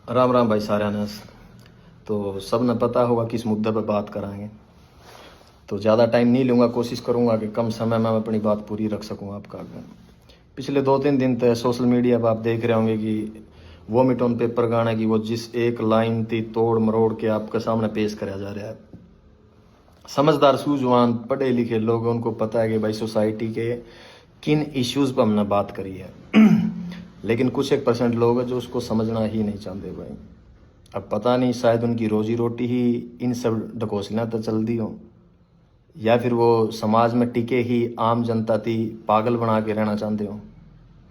राम राम भाई सारे ने। तो सब ने पता होगा किस मुद्दे पर बात कराएंगे। तो ज़्यादा टाइम नहीं लूँगा, कोशिश करूँगा कि कम समय में मैं अपनी बात पूरी रख सकूँ आपका आगे। पिछले 2-3 दिन तक सोशल मीडिया पर आप देख रहे होंगे कि वो मिटोन पेपर गाने की वो जिस एक लाइन थी तोड़ मरोड़ के आपके सामने पेश कराया जा रहा है। समझदार सूझवान पढ़े लिखे लोग, उनको पता है कि भाई सोसाइटी के किन इश्यूज़ पर हमने बात करी है लेकिन कुछ 1% लोग हैं जो उसको समझना ही नहीं चाहते भाई। अब पता नहीं, शायद उनकी रोजी रोटी ही इन सब ढकोसलियाँ तो चल दी हो, या फिर वो समाज में टिके ही आम जनता थी पागल बना के रहना चाहते हो।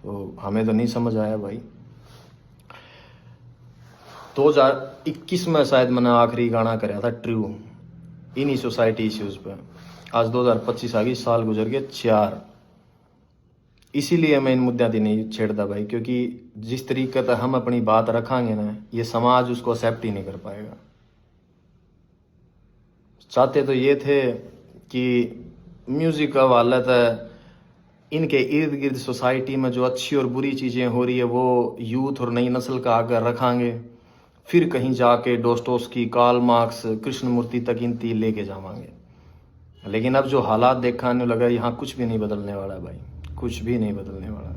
तो हमें तो नहीं समझ आया भाई। 2021 में शायद मैंने आखिरी गाना कराया था ट्रू इन्हीं सोसाइटी इश्यूज़ पे। आज 2025 आ गई, साल गुजर गए 4। इसीलिए मैं इन मुद्दों की नहीं छेड़ता भाई, क्योंकि जिस तरीके से हम अपनी बात रखांगे ना, ये समाज उसको एक्सेप्ट ही नहीं कर पाएगा। चाहते तो ये थे कि म्यूज़िक का वालत है, इनके इर्द गिर्द सोसाइटी में जो अच्छी और बुरी चीज़ें हो रही है वो यूथ और नई नस्ल का आगे रखांगे, फिर कहीं जाके डोस्टोव्स्की, कार्ल मार्क्स, कृष्णमूर्ति तक इनती लेके जावांगे। लेकिन अब जो हालात देखने लगा, यहाँ कुछ भी नहीं बदलने वाला भाई, कुछ भी नहीं बदलने वाला।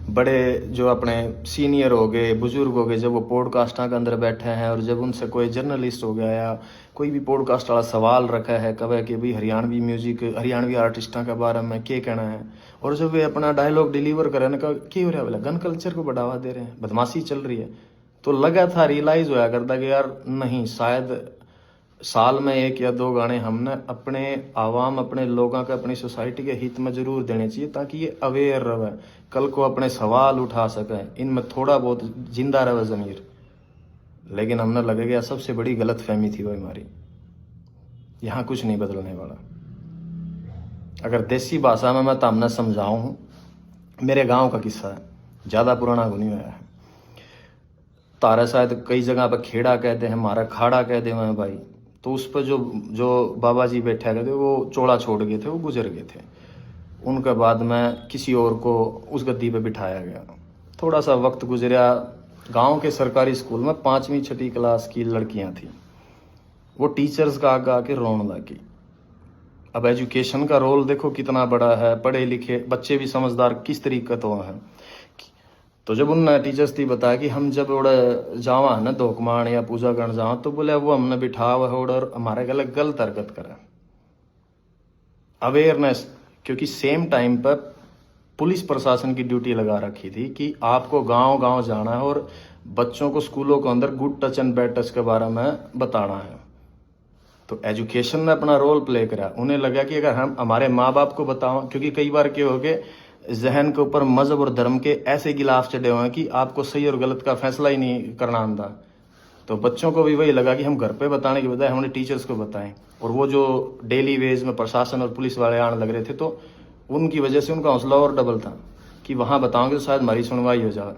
बड़े जो अपने सीनियर हो गए, बुजुर्ग हो गए, जब वो पॉडकास्टां के अंदर बैठे हैं और जब उनसे कोई जर्नलिस्ट हो गया या कोई भी पॉडकास्ट वाला सवाल रखा है कब कि भाई हरियाणवी म्यूजिक, हरियाणवी आर्टिस्टा के बारे में क्या कहना है, और जब वे अपना डायलॉग डिलीवर करें ना, क्या हो रहा है बोला, गन कल्चर को बढ़ावा दे रहे हैं, बदमाशी चल रही है, तो लगा था रियलाइज होया करता कि यार नहीं, शायद साल में 1 या 2 गाने हमने अपने आवाम, अपने लोगों के, अपनी सोसाइटी के हित में जरूर देने चाहिए, ताकि ये अवेयर रहे, कल को अपने सवाल उठा सके, इनमें थोड़ा बहुत जिंदा रहे ज़मीर। लेकिन हमने लगेगा सबसे बड़ी गलत फहमी थी वो हमारी। यहाँ कुछ नहीं बदलने वाला। अगर देसी भाषा में मैं तो हमने समझाऊँ, मेरे गाँव का किस्सा है, ज़्यादा पुराना नहीं हुआ है। तारा शायद कई जगह पर खेड़ा कहते हैं, हमारा खाड़ा कहते हैं भाई। तो उस पर जो बाबा जी बैठा गए थे वो चोला छोड़ गए थे, वो गुजर गए थे। उनके बाद में किसी और को उस गद्दी पे बिठाया गया। थोड़ा सा वक्त गुजरा, गांव के सरकारी स्कूल में 5वीं 6वीं क्लास की लड़कियां थी, वो टीचर्स का आगे आके रोने लगी। अब एजुकेशन का रोल देखो कितना बड़ा है, पढ़े लिखे बच्चे भी समझदार किस तरीके तो हैं। तो जब उन टीचर्स थी बताया कि हम जब उड़े जावा है ना धोकमान या पूजा करने जावा, तो बोले वो हमने बिठा हुआ और हमारे गले गलत हरकत करे। अवेयरनेस, क्योंकि सेम टाइम पर पुलिस प्रशासन की ड्यूटी लगा रखी थी कि आपको गांव गांव जाना है और बच्चों को स्कूलों के अंदर good touch and bad touch के बारे में बताना है। तो एजुकेशन ने अपना रोल प्ले करा। उन्हें लगा कि अगर हम हमारे माँ बाप को बताओ, क्योंकि कई बार क्या हो गए, जहन के ऊपर मजहब और धर्म के ऐसे गिलाफ चढ़े हुए हैं कि आपको सही और गलत का फैसला ही नहीं करना आंदा। तो बच्चों को भी वही लगा कि हम घर पे बताने की बजाय हमने टीचर्स को बताएं। और वो जो डेली वेज में प्रशासन और पुलिस वाले आने लग रहे थे, तो उनकी वजह से उनका हौसला और डबल था कि वहाँ बताओगे तो शायद हमारी सुनवाई हो जाए।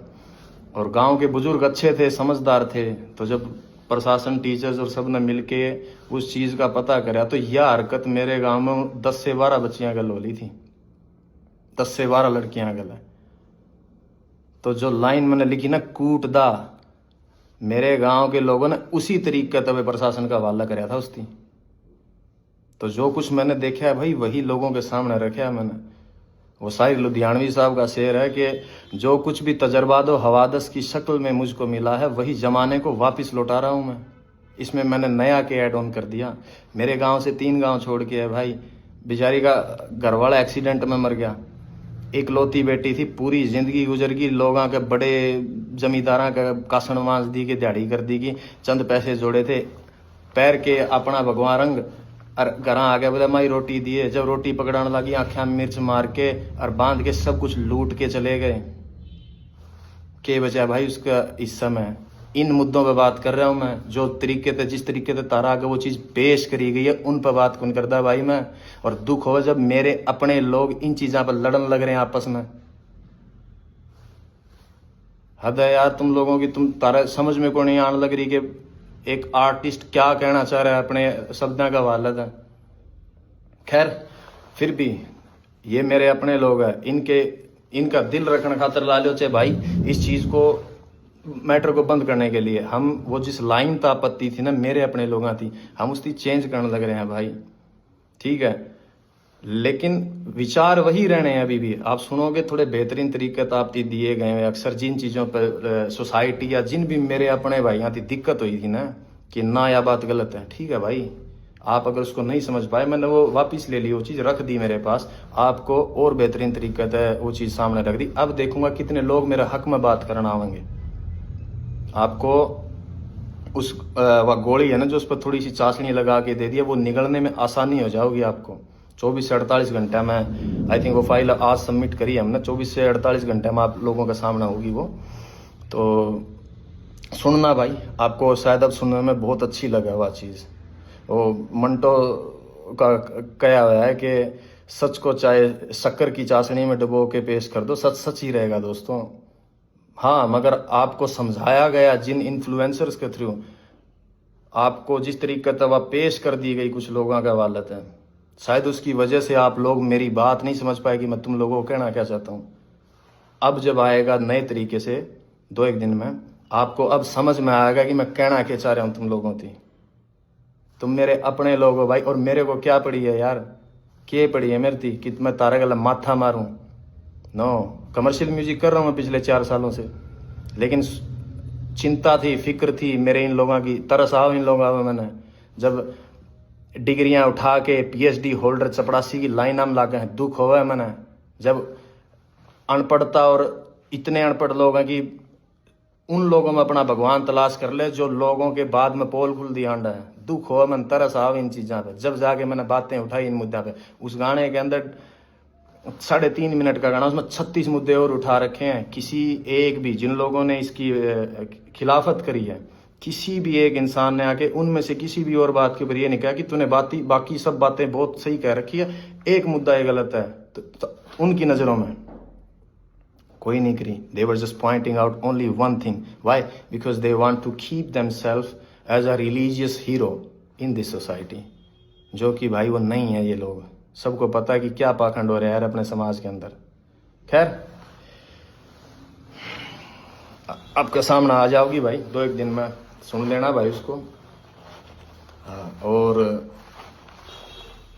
और गाँव के बुजुर्ग अच्छे थे, समझदार थे, तो जब प्रशासन, टीचर्स और सब ने मिलके उस चीज़ का पता करा, तो यह हरकत मेरे गाँव में 10 से 12 बच्चियाँ गल होली थी, 10 से 12 लड़कियां गल है। तो जो लाइन मैंने लिखी ना, कूट दा, मेरे गांव के लोगों ने उसी तरीके तब प्रशासन का हवाला कराया था उसकी। तो जो कुछ मैंने देखा है भाई, वही लोगों के सामने रखा है मैंने। वो शायर लुधियानवी साहब का शेर है कि जो कुछ भी तजर्बा दो हवादस की शक्ल में मुझको मिला है, वही जमाने को वापस लौटा रहा हूँ मैं। इसमें मैंने नया के ऐड ऑन कर दिया। मेरे गाँव से 3 गाँव छोड़ के है भाई, बेचारी का घरवाला एक्सीडेंट में मर गया, एक लौती बेटी थी, पूरी जिंदगी गुजर गई, लोगों के बड़े जमींदारा का कासन वांस दी के दिहाड़ी कर दी कि चंद पैसे जोड़े थे, पैर के अपना भगवान रंग और घर आ गया, बोला माई रोटी दिए। जब रोटी पकड़ाने लगी, आँखें मिर्च मार के और बांध के सब कुछ लूट के चले गए। के बचा भाई उसका इस समय? इन मुद्दों पे बात कर रहा हूँ मैं, जो तरीके से, जिस तरीके से तारा आगे वो चीज़ पेश करी गई है, उन पर बात कौन करता भाई मैं। और दुख हो जब मेरे अपने लोग इन चीज़ों पर लड़न लग रहे हैं आपस में। हद है यार तुम लोगों की, तुम तारा समझ में को नहीं आने लग रही कि एक आर्टिस्ट क्या कहना चाह रहा है अपने शब्दों का वालत है। खैर, फिर भी ये मेरे अपने लोग हैं, इनका दिल रखने खातर ला लो चाहे भाई, इस चीज़ को मैटर को बंद करने के लिए। हम वो जिस लाइन तो आपत्ति थी ना मेरे अपने लोगों की, हम उसकी चेंज करने लग रहे हैं भाई, ठीक है। लेकिन विचार वही रहने हैं अभी भी। आप सुनोगे थोड़े बेहतरीन तरीके तो आप दिए गए हैं। अक्सर जिन चीज़ों पर सोसाइटी या जिन भी मेरे अपने भाइयों की दिक्कत हुई थी ना कि ना यह बात गलत है, ठीक है भाई, आप अगर उसको नहीं समझ पाए, मैंने वो वापस ले ली, वो चीज़ रख दी मेरे पास, आपको और बेहतरीन तरीके से वो चीज़ सामने रख दी। अब देखूंगा कितने लोग मेरे हक में बात करना आवेंगे। आपको उस वह गोली है ना जो उस पर थोड़ी सी चाशनी लगा के दे दिया, वो निगलने में आसानी हो जाओगी आपको। 24 से 48 घंटे में, आई थिंक वो फाइल आज सबमिट करी है हमने, 24 से 48 घंटे में आप लोगों के सामने होगी वो। तो सुनना भाई, आपको शायद अब सुनने में बहुत अच्छी लगे वह चीज़। वो मंटो का कहा हुआ है कि सच को चाहे शक्कर की चाशनी में डुबो के पेश कर दो, सच सच ही रहेगा दोस्तों। हाँ, मगर आपको समझाया गया जिन इन्फ्लुएंसर्स के थ्रू, आपको जिस तरीके से वह पेश कर दी गई कुछ लोगों का वालत है, शायद उसकी वजह से आप लोग मेरी बात नहीं समझ पाए कि मैं तुम लोगों को कहना क्या चाहता हूँ। अब जब आएगा नए तरीके से 2-1 दिन में, आपको अब समझ में आएगा कि मैं कहना क्या चाह रहा हूँ तुम लोगों की। तुम मेरे अपने लोग हो भाई, और मेरे को क्या पड़ी है यार, क्या पड़ी है मेरी थी कि मैं तारे गला माथा मारूं? नो, कमर्शियल म्यूजिक कर रहा हूँ मैं पिछले 4 सालों से, लेकिन चिंता थी, फिक्र थी मेरे इन लोगों की, तरस आओ इन लोगों में। मैंने जब डिग्रियां उठा के पीएचडी होल्डर चपड़ासी की लाइन में लागे हैं, दुख हुआ है मैंने। जब अनपढ़ता और इतने अनपढ़ लोग हैं कि उन लोगों में अपना भगवान तलाश कर ले जो लोगों के बाद में पोल खुल दिया अंडा है, दुख हो मन, तरस आओ इन चीज़ों पे। जब जाके मैंने बातें उठाई इन मुद्दा पे, उस गाने के अंदर 3.5 मिनट का गाना, उसमें 36 मुद्दे और उठा रखे हैं। किसी एक भी, जिन लोगों ने इसकी खिलाफत करी है, किसी भी एक इंसान ने आके उनमें से किसी भी और बात के ऊपर ये नहीं कहा कि तूने बाकी सब बातें बहुत सही कह रखी है, एक मुद्दा ये गलत है। तो उनकी नज़रों में कोई नहीं करी। They were just pointing out only one thing. Why? Because they want to keep themselves as a religious hero in this society. जो कि भाई वो नहीं है ये लोग। सबको पता है कि क्या पाखंड हो रहा है यार अपने समाज के अंदर। खैर, आपके सामने आ जाओगी भाई 2-1 दिन में, सुन लेना भाई उसको। और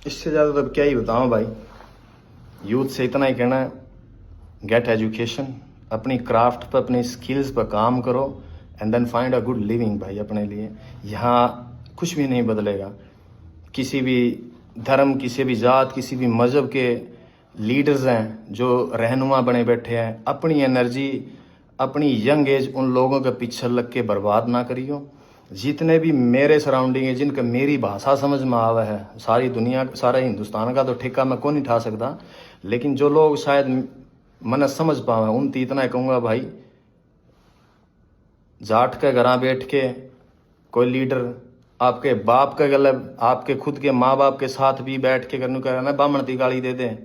इससे ज़्यादा तो क्या ही बताऊँ भाई, यूथ से इतना ही कहना है, गेट एजुकेशन, अपनी क्राफ्ट पर, अपनी स्किल्स पर काम करो, and then find a good living भाई अपने लिए। यहाँ कुछ भी नहीं बदलेगा। किसी भी धर्म, किसी भी जात, किसी भी मज़हब के लीडर्स हैं जो रहनुमा बने बैठे हैं, अपनी एनर्जी, अपनी यंग एज उन लोगों के पीछे लग के बर्बाद ना करियो। जितने भी मेरे सराउंडिंग है, जिनका मेरी भाषा समझ में आवा है, सारी दुनिया, सारा हिंदुस्तान का तो ठेका मैं कौन नहीं उठा सकता, लेकिन जो लोग शायद मन समझ पावे उन इतना कहूँगा भाई, जाट के घर बैठ के कोई लीडर आपके बाप का गलत, आपके खुद के माँ बाप के साथ भी बैठ के करने का ना बामण की गाली दे दें,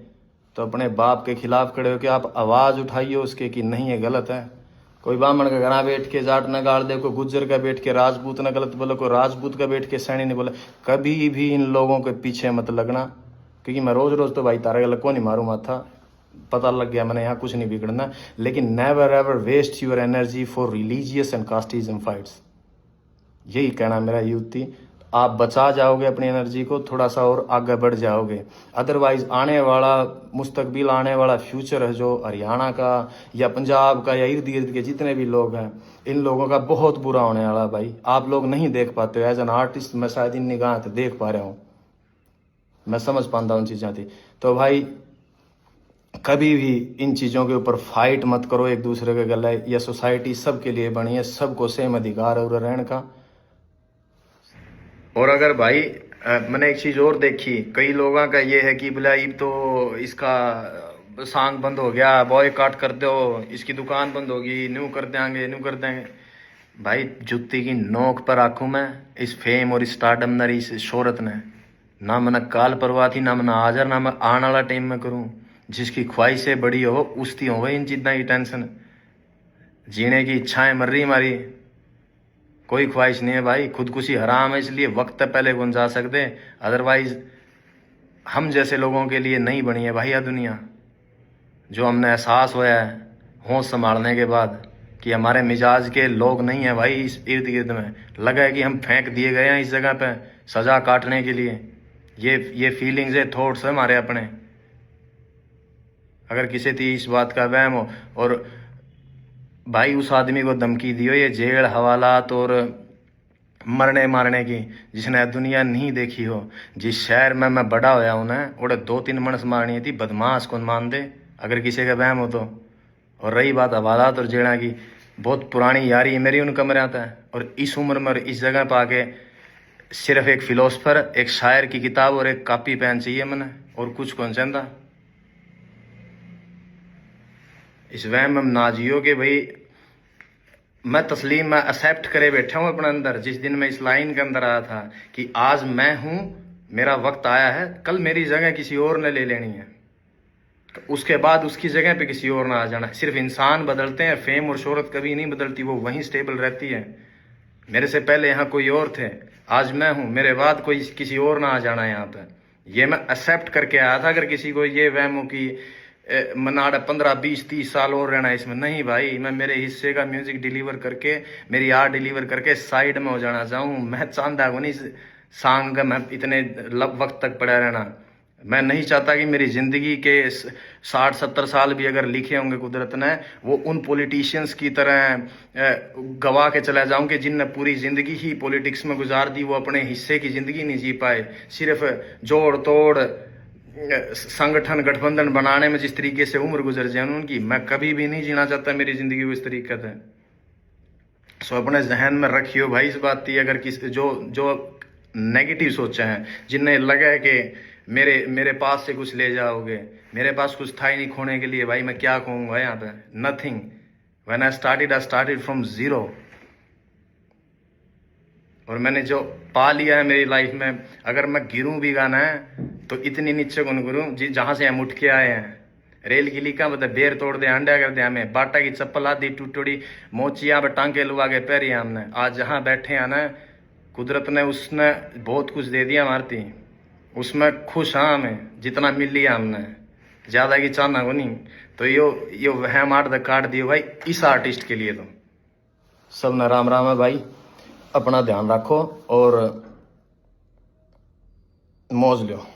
तो अपने बाप के खिलाफ खड़े हो के आप आवाज़ उठाइए उसके कि नहीं ये गलत है। कोई ब्राह्मण का घर बैठ के जाट न गाड़ दे, कोई गुज्जर का बैठ के राजपूत न गलत बोले, कोई राजपूत का बैठ के सैनी नहीं बोले। कभी भी इन लोगों के पीछे मत लगना, क्योंकि मैं रोज़ रोज़ तो भाई तारे गलत को नहीं मारूँ माथा, पता लग गया मैंने यहाँ कुछ नहीं बिगड़ना। लेकिन never ever waste your energy for religious and casteism fights, यही कहना मेरा यूथ थी। आप बचा जाओगे अपनी एनर्जी को, थोड़ा सा और आगे बढ़ जाओगे। अदरवाइज आने वाला मुस्तकबिल, आने वाला फ्यूचर है जो हरियाणा का या पंजाब का या इर्द गिर्द के जितने भी लोग हैं, इन लोगों का बहुत बुरा होने वाला भाई। आप लोग नहीं देख पाते हो, एज एन आर्टिस्ट मैं शायद इन निगाह से देख पा रहा हूँ, मैं समझ पाता हूँ चीज़ें थी। तो भाई कभी भी इन चीज़ों के ऊपर फाइट मत करो एक दूसरे के गले। या सोसाइटी सबके लिए बनी है, सबको सेम अधिकार है और रहने का। और अगर भाई मैंने एक चीज़ और देखी, कई लोगों का ये है कि बोला ये तो इसका सांग बंद हो गया, बॉयकॉट कर दो, इसकी दुकान बंद होगी, न्यू कर देंगे, न्यू कर देंगे। भाई जुत्ती की नोक पर आँखों में इस फेम और इस स्टारडम ने, इस शोहरत ने, ना मैंने काल परवाह थी, ना मैंने हाजर, ना मैं आने वाला टाइम में करूँ। जिसकी ख्वाहिशें बड़ी हो उसकी हो इन चीज़ों की टेंशन, जीने की इच्छाएं मर रही हमारी, कोई ख्वाहिश नहीं है भाई। खुदकुशी हराम है, इसलिए वक्त पहले कौन जा सकते, अदरवाइज हम जैसे लोगों के लिए नहीं बनी है भाई यह दुनिया। जो हमने एहसास होया है होश संभालने के बाद, कि हमारे मिजाज के लोग नहीं है भाई इस इर्द गिर्द में, लगा है कि हम फेंक दिए गए हैं इस जगह पे सजा काटने के लिए। ये फीलिंग्स है, थॉट्स है हमारे अपने। अगर किसी थी इस बात का वहम हो, और भाई उस आदमी को धमकी दियो ये जेल हवालात और मरने मारने की, जिसने दुनिया नहीं देखी हो। जिस शहर में मैं बड़ा होया हूं ना, उड़े 2-3 मनस मारनी थी, बदमाश कौन मान दे अगर किसी का वहम हो तो। और रही बात हवालात और जेड़ा की, बहुत पुरानी यारी है मेरी उन कमरे आता है। और इस उम्र में और इस जगह पर आके सिर्फ एक फिलोसफर, एक शायर की किताब और एक कॉपी पेन चाहिए मैंने, और कुछ कौन चाहता। इस वहम में ना जियो कि भाई मैं तस्लीम में एक्सेप्ट करे बैठा हूं अपने अंदर। जिस दिन मैं इस लाइन के अंदर आया था कि आज मैं हूं, मेरा वक्त आया है, कल मेरी जगह किसी और ने ले लेनी है, तो उसके बाद उसकी जगह पे किसी और ना आ जाना है। सिर्फ इंसान बदलते हैं, फेम और शोहरत कभी नहीं बदलती, वो वहीं स्टेबल रहती है। मेरे से पहले यहाँ कोई और थे, आज मैं हूं, मेरे बाद कोई किसी और ना आ जाना है यहाँ पे। ये मैं एक्सेप्ट करके आया था। अगर किसी को ये वहम हो कि मनाड़ा 15-20-30 साल और रहना है इसमें, नहीं भाई, मैं मेरे हिस्से का म्यूजिक डिलीवर करके, मेरी आर्ट डिलीवर करके साइड में हो जाना चाहूँ। मैं चाहता हूँ नहीं सॉन्ग में इतने वक्त तक पड़ा रहना। मैं नहीं चाहता कि मेरी जिंदगी के 60-70 साल भी अगर लिखे होंगे कुदरत ने, वो उन पॉलिटिशियंस की तरह गवा के चला जाऊं कि जिनने पूरी जिंदगी ही पॉलिटिक्स में गुजार दी, वो अपने हिस्से की जिंदगी नहीं जी पाए। सिर्फ जोड़ तोड़ संगठन गठबंधन बनाने में जिस तरीके से उम्र गुजर जाए उनकी, मैं कभी भी नहीं जीना चाहता मेरी जिंदगी को इस तरीके से। सो अपने जहन में रखियो भाई इस बात की। अगर किस जो नेगेटिव सोचे हैं, जिन्हें लगा है कि मेरे पास से कुछ ले जाओगे, मेरे पास कुछ था ही नहीं खोने के लिए, भाई मैं क्या कहूँगा यहाँ पे, nothing. When I started from zero. और मैंने जो पा लिया है मेरी लाइफ में, अगर मैं गिरूं भी गाना है तो इतनी नीचे कौन गिरूं जी जहां से हम उठ के आए हैं। रेल की लीका मतलब बेर तोड़ दे अंडा कर दे हमें, बाटा की चप्पल आधी टूटी मोचिया पे टांके लुआ के पैरी हमने। आज जहां बैठे हैं ना, कुदरत ने उसने बहुत कुछ दे दिया मारती, उसमें खुश हाँ हमें जितना मिल लिया हमने, ज्यादा की चाहना को नहीं। तो यो वहम आर्ट द काट दियो भाई इस आर्टिस्ट के लिए। तो सब न राम राम है भाई, अपना ध्यान रखो और मौज लो।